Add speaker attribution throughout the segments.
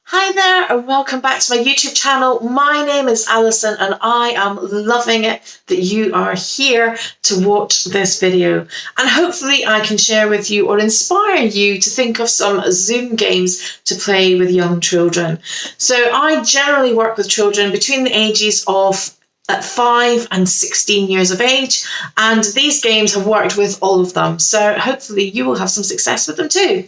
Speaker 1: Hi there and welcome back to my YouTube channel. My name is Alison and I am loving it that you are here to watch this video, and hopefully I can share with you or inspire you to think of some Zoom games to play with young children. So I generally work with children between the ages of 5 and 16 years of age, and these games have worked with all of them, so hopefully you will have some success with them too.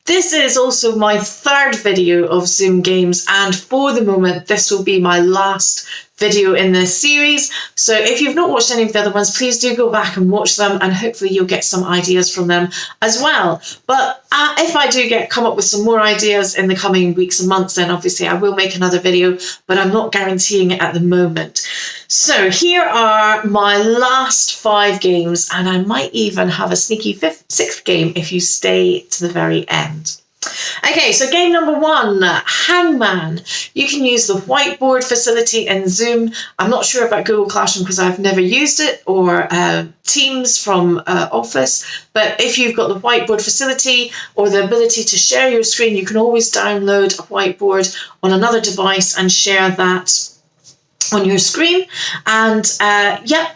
Speaker 1: This is also my third video of Zoom games, and for the moment this will be my last video in this series. So if you've not watched any of the other ones, please do go back and watch them, and hopefully you'll get some ideas from them as well. But if I do come up with some more ideas in the coming weeks and months, then obviously I will make another video, but I'm not guaranteeing it at the moment. So here are my last 5 games, and I might even have a sneaky 6th game if you stay to the very end. Okay, so game number 1, Hangman. You can use the whiteboard facility in Zoom. I'm not sure about Google Classroom because I've never used it, or Teams from Office, but if you've got the whiteboard facility or the ability to share your screen, you can always download a whiteboard on another device and share that on your screen. And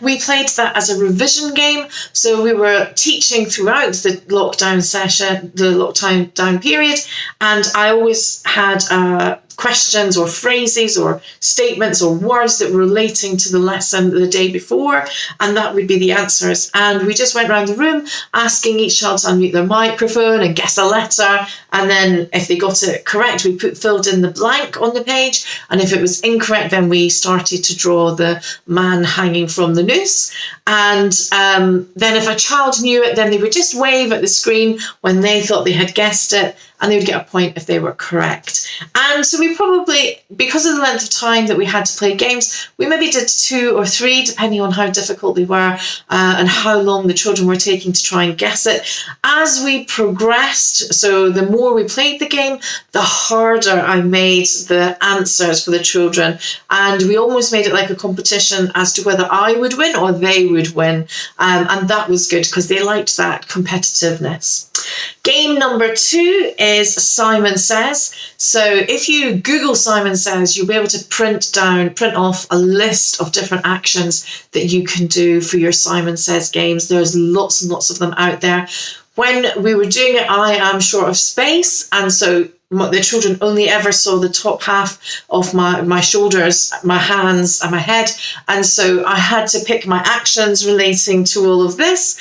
Speaker 1: we played that as a revision game, so we were teaching throughout the lockdown session, the lockdown period, and I always had questions or phrases or statements or words that were relating to the lesson the day before, and that would be the answers. And we just went around the room asking each child to unmute their microphone and guess a letter, and then if they got it correct we filled in the blank on the page, and if it was incorrect then we started to draw the man hanging from the noose. And then if a child knew it, then they would just wave at the screen when they thought they had guessed it, and they would get a point if they were correct. And so we probably, because of the length of time that we had to play games, we maybe did 2 or 3 depending on how difficult they were and how long the children were taking to try and guess it. As we progressed, so the more we played the game, the harder I made the answers for the children, and we almost made it like a competition as to whether I would win or they would win, and that was good because they liked that competitiveness. Game number 2 is Simon Says. So if you Google Simon Says, you'll be able to print off a list of different actions that you can do for your Simon Says games. There's lots and lots of them out there. When we were doing it, I am short of space, and so the children only ever saw the top half of my shoulders, my hands and my head, and so I had to pick my actions relating to all of this.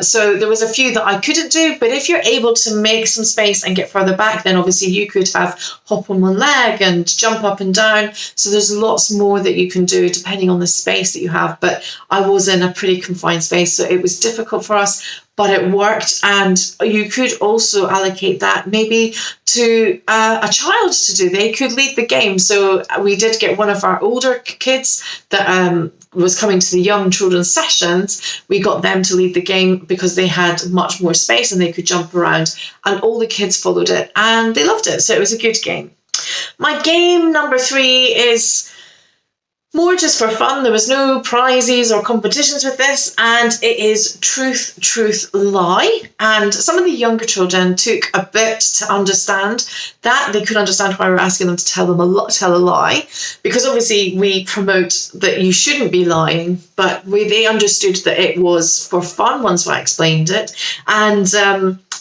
Speaker 1: So there was a few that I couldn't do, but if you're able to make some space and get further back, then obviously you could have hop on one leg and jump up and down. So there's lots more that you can do depending on the space that you have, but I was in a pretty confined space, so it was difficult for us, but it worked. And you could also allocate that maybe to a child to do. They could lead the game. So we did get one of our older kids that was coming to the young children's sessions. We got them to lead the game because they had much more space and they could jump around, and all the kids followed it and they loved it. So it was a good game. My game number 3 is more just for fun. There was no prizes or competitions with this, and it is Truth, Truth, Lie. And some of the younger children took a bit to understand that. They could understand why we're asking them to tell a lie, because obviously we promote that you shouldn't be lying, but they understood that it was for fun once I explained it, and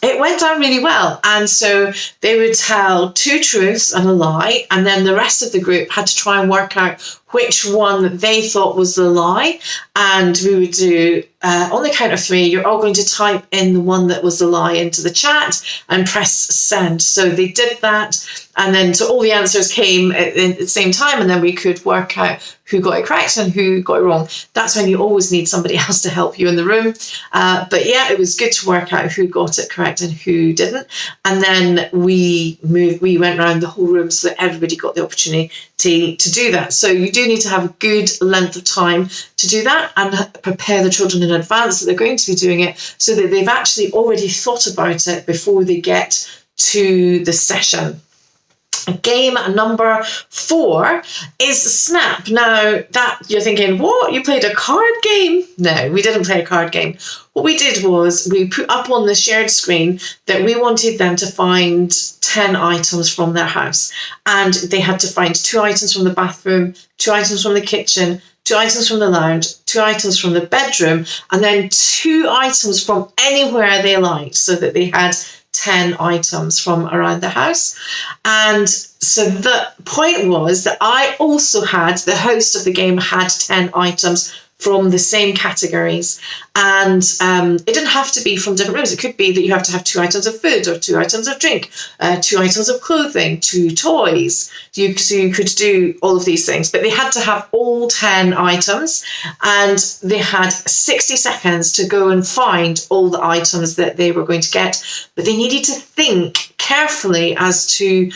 Speaker 1: it went down really well. And so they would tell 2 truths and a lie, and then the rest of the group had to try and work out which one they thought was the lie. And we would do, on the count of 3, you're all going to type in the one that was the lie into the chat and press send. So they did that, and then so all the answers came at the same time, and then we could work out who got it correct and who got it wrong. That's when you always need somebody else to help you in the room. But yeah, it was good to work out who got it correct and who didn't. And then we went around the whole room so that everybody got the opportunity to do that. So you do need to have a good length of time to do that and prepare the children in advance that they're going to be doing it, so that they've actually already thought about it before they get to the session. Game number 4 is Snap. Now, that you're thinking, what? You played a card game? No, we didn't play a card game. What we did was we put up on the shared screen that we wanted them to find 10 items from their house. And they had to find 2 items from the bathroom, 2 items from the kitchen, 2 items from the lounge, 2 items from the bedroom, and then 2 items from anywhere they liked, so that they had 10 items from around the house. And so the point was that I also had, the host of the game had 10 items from the same categories. And it didn't have to be from different rooms. It could be that you have to have 2 items of food, or 2 items of drink, 2 items of clothing, 2 toys. So you could do all of these things, but they had to have all 10 items, and they had 60 seconds to go and find all the items that they were going to get. But they needed to think carefully as to,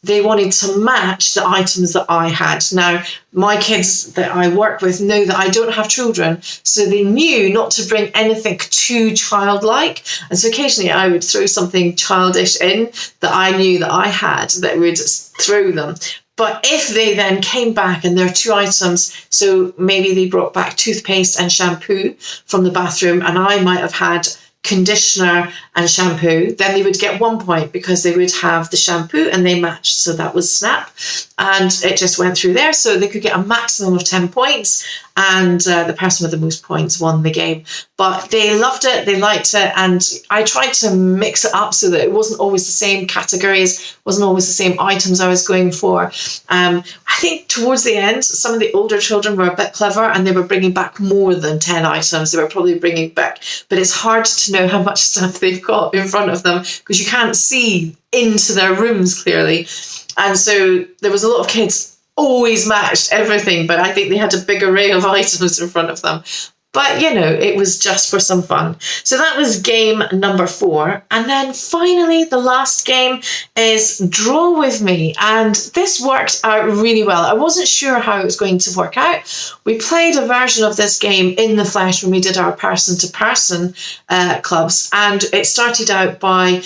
Speaker 1: they wanted to match the items that I had. Now, my kids that I work with know that I don't have children, so they knew not to bring anything too childlike. And so occasionally I would throw something childish in that I knew that I had, that would throw them. But if they then came back and there are 2 items, so maybe they brought back toothpaste and shampoo from the bathroom, and I might have had conditioner and shampoo, then they would get 1 point because they would have the shampoo and they matched. So that was Snap, and it just went through there. So they could get a maximum of 10 points, and the person with the most points won the game. But they loved it, they liked it, and I tried to mix it up so that it wasn't always the same categories, wasn't always the same items I was going for. I think towards the end, some of the older children were a bit clever, and they were bringing back more than 10 items. They were probably bringing back, but it's hard to know how much stuff they've got in front of them because you can't see into their rooms clearly. And so there was a lot of kids always matched everything, but I think they had a big array of items in front of them. But, you know, it was just for some fun. So that was game number 4. And then finally, the last game is Draw With Me. And this worked out really well. I wasn't sure how it was going to work out. We played a version of this game in the flesh when we did our person-to-person clubs. And it started out by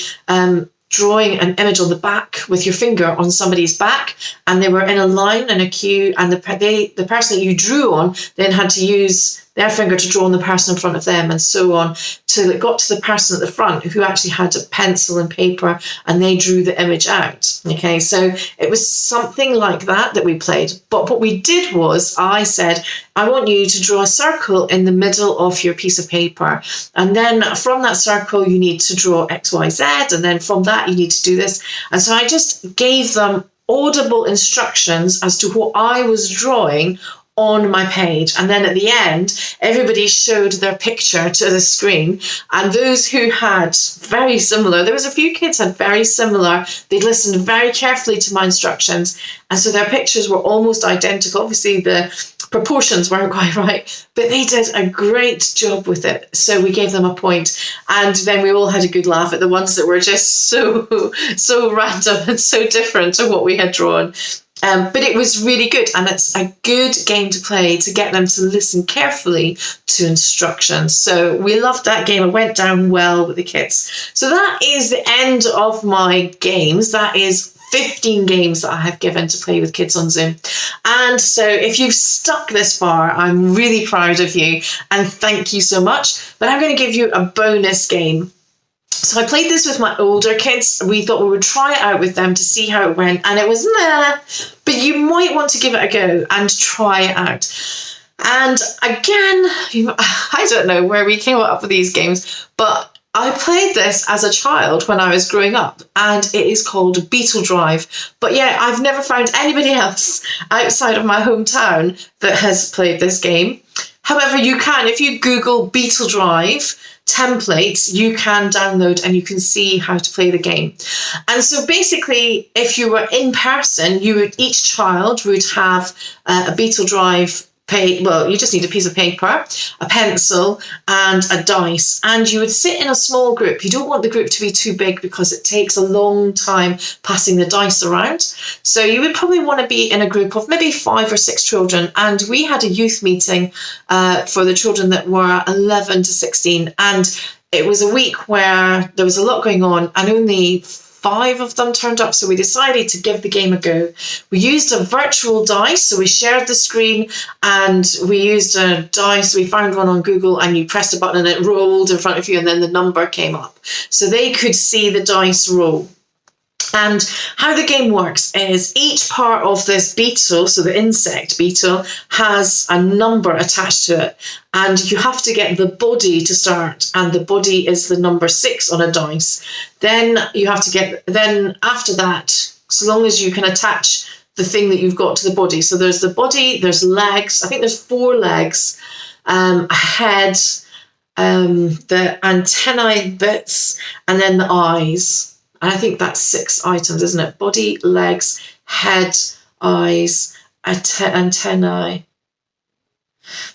Speaker 1: drawing an image on the back with your finger on somebody's back, and they were in a line and a queue, and the person that you drew on then had to use their finger to draw on the person in front of them, and so on, till it got to the person at the front who actually had a pencil and paper, and they drew the image out. Okay, so it was something like that we played. But what we did was, I said, I want you to draw a circle in the middle of your piece of paper, and then from that circle you need to draw X, Y, Z, and then from that you need to do this. And so I just gave them audible instructions as to what I was drawing on my page, and then at the end everybody showed their picture to the screen, and those who had very similar, there was a few kids had very similar, they listened very carefully to my instructions, and so their pictures were almost identical. Obviously the proportions weren't quite right, but they did a great job with it, so we gave them a point. And then we all had a good laugh at the ones that were just so random and so different to what we had drawn. But it was really good, and it's a good game to play to get them to listen carefully to instructions. So we loved that game. It went down well with the kids. So that is the end of my games. That is 15 games that I have given to play with kids on Zoom. And so if you've stuck this far, I'm really proud of you, and thank you so much. But I'm going to give you a bonus game. So I played this with my older kids. We thought we would try it out with them to see how it went, and it was meh, but you might want to give it a go and try it out. And again, I don't know where we came up with these games, but I played this as a child when I was growing up, and it is called Beetle Drive. But yeah, I've never found anybody else outside of my hometown that has played this game. However, you can, if you Google Beetle Drive templates, you can download and you can see how to play the game. And so basically, if you were in person, each child would have a Beetle Drive you just need a piece of paper, a pencil, and a dice. And you would sit in a small group. You don't want the group to be too big because it takes a long time passing the dice around. So you would probably want to be in a group of maybe 5 or 6 children. And we had a youth meeting for the children that were 11 to 16. And it was a week where there was a lot going on, and only 5 of them turned up, so we decided to give the game a go. We used a virtual dice, so we shared the screen, and we used a dice. We found one on Google, and you pressed a button and it rolled in front of you, and then the number came up. So they could see the dice roll. And how the game works is each part of this beetle, so the insect beetle, has a number attached to it. And you have to get the body to start. And the body is the number 6 on a dice. Then you have to then after that, so long as you can attach the thing that you've got to the body. So there's the body, there's legs. I think there's 4 legs, a head, the antennae bits, and then the eyes. And I think that's 6 items, isn't it? Body, legs, head, eyes, antennae.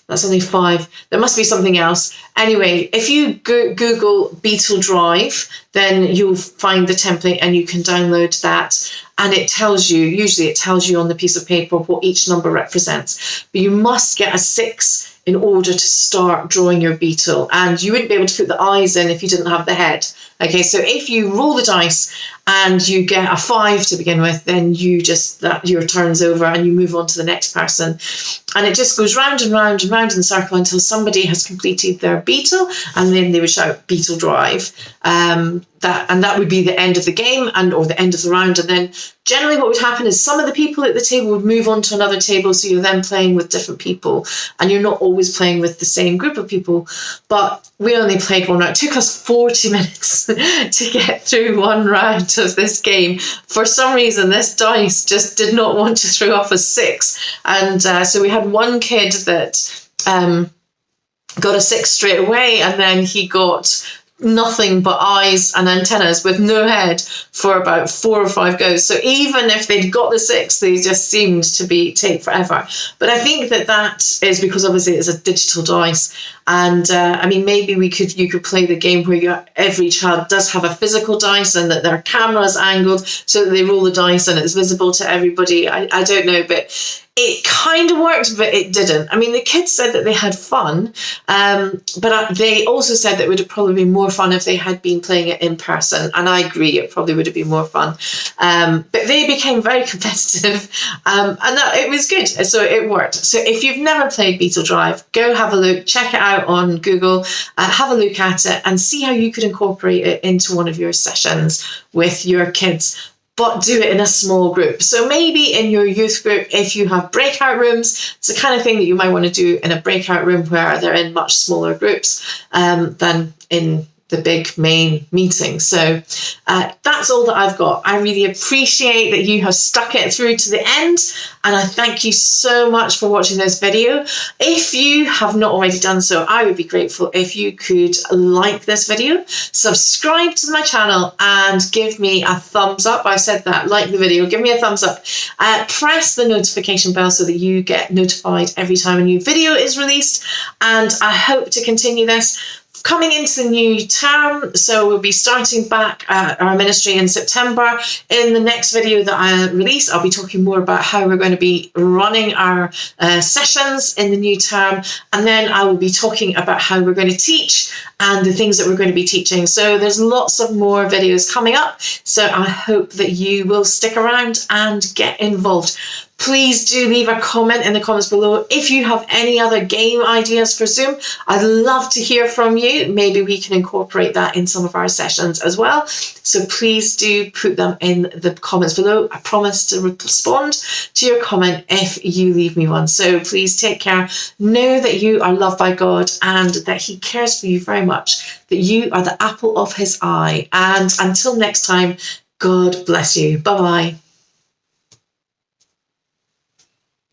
Speaker 1: That's only 5. There must be something else. Anyway, if you Google Beetle Drive, then you'll find the template and you can download that. And it tells you, usually it tells you on the piece of paper what each number represents. But you must get a 6 in order to start drawing your beetle. And you wouldn't be able to put the eyes in if you didn't have the head. Okay, so if you roll the dice and you get a 5 to begin with, then your turn's over and you move on to the next person. And it just goes round and round and round in the circle until somebody has completed their beetle, and then they would shout Beetle Drive. That would be the end of the game or the end of the round. And then generally what would happen is some of the people at the table would move on to another table, so you're then playing with different people, and you're not always playing with the same group of people. But we only played one round. It took us 40 minutes to get through one round of this game. For some reason, this dice just did not want to throw off a 6. And so we had one kid that got a 6 straight away, and then he got nothing but eyes and antennas with no head for about 4 or 5 goes. So even if they'd got the 6, they just seemed to take forever. But I think that is because obviously it's a digital dice. And I mean, maybe you could play the game where every child does have a physical dice, and that their camera is angled so that they roll the dice and it's visible to everybody. I don't know, but it kind of worked, but it didn't. I mean, the kids said that they had fun, but they also said that it would have probably been more fun if they had been playing it in person. And I agree, it probably would have been more fun. But they became very competitive, and it was good. So it worked. So if you've never played Beetle Drive, go have a look, check it out on Google, have a look at it and see how you could incorporate it into one of your sessions with your kids. But do it in a small group. So maybe in your youth group, if you have breakout rooms, it's the kind of thing that you might want to do in a breakout room where they're in much smaller groups than in the big main meeting. So that's all that I've got. I really appreciate that you have stuck it through to the end, and I thank you so much for watching this video. If you have not already done so, I would be grateful if you could like this video, subscribe to my channel, and give me a thumbs up. I said that, like the video, give me a thumbs up. Press the notification bell so that you get notified every time a new video is released, and I hope to continue this coming into the new term. So we'll be starting back our ministry in September. In the next video that I release, I'll be talking more about how we're going to be running our sessions in the new term. And then I will be talking about how we're going to teach and the things that we're going to be teaching. So there's lots of more videos coming up. So I hope that you will stick around and get involved. Please do leave a comment in the comments below. If you have any other game ideas for Zoom, I'd love to hear from you. Maybe we can incorporate that in some of our sessions as well. So please do put them in the comments below. I promise to respond to your comment if you leave me one. So please take care. Know that you are loved by God and that He cares for you very much, that you are the apple of His eye. And until next time, God bless you. Bye-bye.